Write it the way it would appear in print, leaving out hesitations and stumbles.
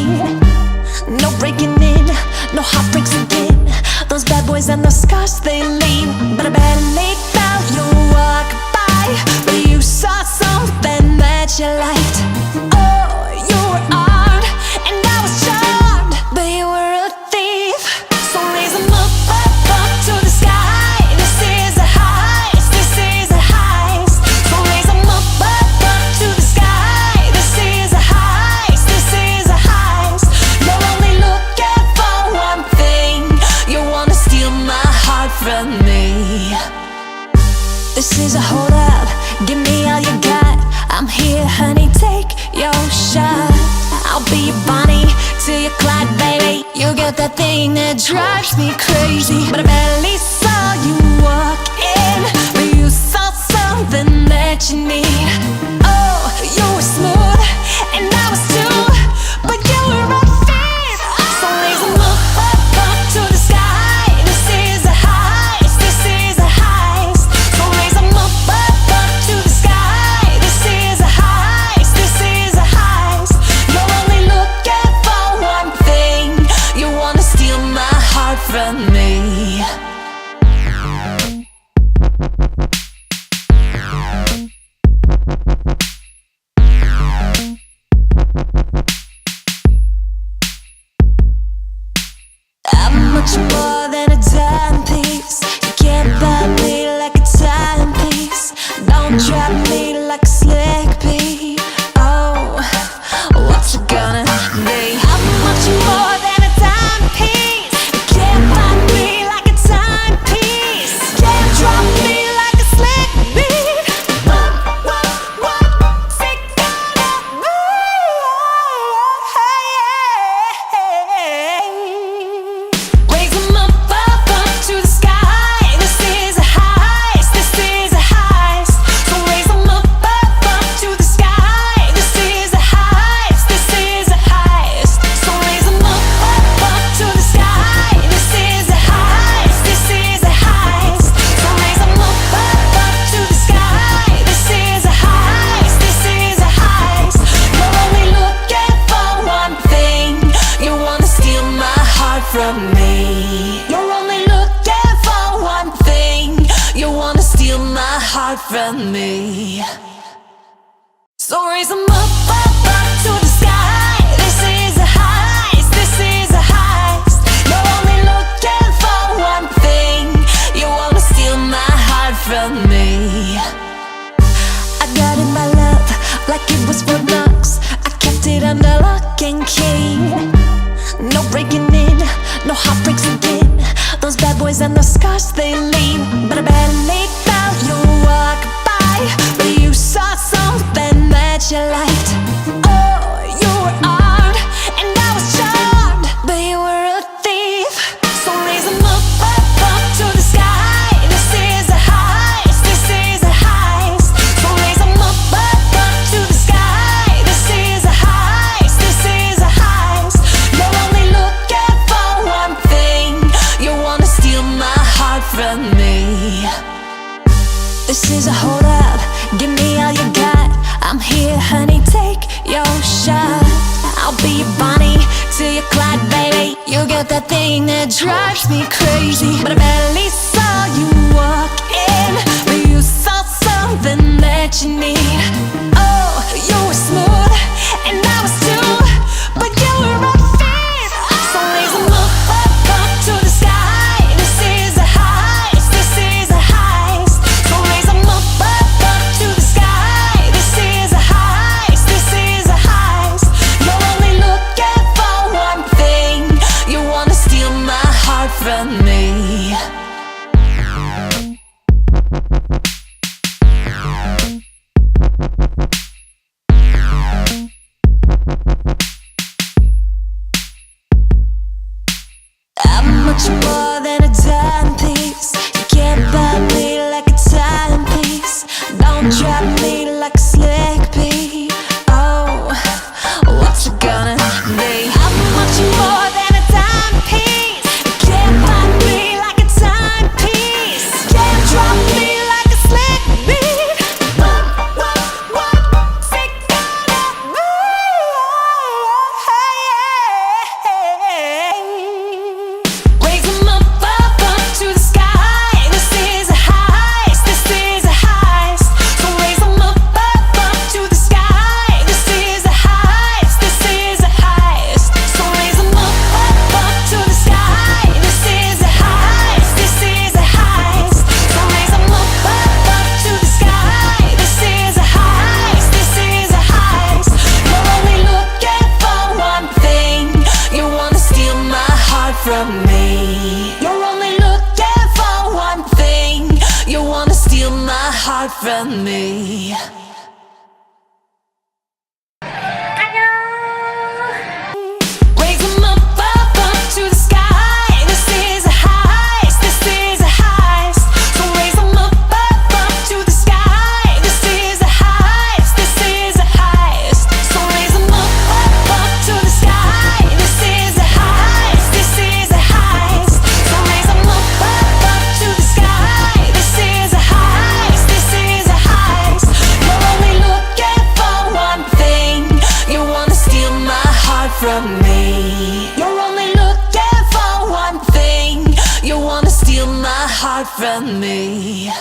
chain. No breaking in, no heartbreaks again. Those bad boys and those scars they leave. But I barely felt you walk by, but you saw something that you liked. Oh, you were armed and I was charmed, but you were a thief. So raise 'em up, up, up to the sky. This is a heist, this is a heist. So raise 'em up, up, up to the sky. This is a heist, this is a heist. You're only looking for one thing. You wanna steal my heart from me. This is a hold up, give me all you got. I'm here, honey, take your shot. I'll be your Bonnie till you Clyde, baby. You got that thing that drives me crazy. But I barely saw you walk in, but you saw something that you need. Oh, you were smooth and I was too, but you were a thief. So raise 'em up, up, up to the sky. This is a heist, this is a heist. So raise 'em up, up to the sky. This is a heist, this is a heist. You're only looking for one thing. You wanna steal my heart from me. I'm much more than a timepiece. You can't buy me like a timepiece. Don't drop me like a slick beat. Oh, what's it gonna be? I'm much more than a timepiece. You can't buy me like a timepiece. Can't drop me like a slick beat. What's it gonna be? Raise 'em up, up to the sky. This is a heist, this is a heist. So raise 'em up, up to the sky. This is a heist, this is a heist. So raise 'em up, up to the sky. This is a heist, this is a heist. So raise 'em up, to the sky. This is a heist, this is a heist. You're only looking for one thing. You wanna steal my heart from me. You're only looking for one thing. You wanna steal my heart from me. So raise 'em up, up to the sky. This is a heist, this is a heist. You're only looking for one thing. You wanna steal my heart from me. I got in my love like it was Fort Knox. I kept it under lock and key. No breaking in, no heartbreaks again. Those bad boys and those scars they leave. But I barely felt you walk by, but you saw something that you liked. Oh, you were armed and I was charmed, but you were a thief. So raise 'em up, up to the sky. This is a heist, this is a heist. So raise 'em up, to the sky. This is a heist, this is a heist. You're only looking for one thing. You wanna steal my heart from me. This is a hold up, give me all you got. I'm here, honey, take your shot. I'll be your Bonnie till you Clyde, baby. You got that thing that drives me crazy. But I barely saw you walk in, but you saw something that you need. Oh, you were smooth and I was too, but you were a thief. So raise 'em up, up to the sky. This is a heist, this is a heist. So raise 'em up, to the sky. This is a heist, this is a heist. You're only looking for one thing. You wanna steal my heart from me. I'm much more than a timepiece. You can't buy me like a timepiece. Don't drop me like a slick beat. Oh, what's it gonna be? I'm much more than a timepiece. You can't buy me like a timepiece. Can't drop me like a slick beat. What's it gonna be? from me. Raise 'em up, up, up to the sky. This is a heist, this is a heist. So raise 'em up, up to the sky. This is a heist, this is a heist. So raise 'em up to the sky. This is a heist, this is a heist. So raise 'em up to the sky. This is a heist, this is a heist. You're only looking for one thing. You wanna steal my heart from me. You're only looking for one thing. You wanna steal my heart from me.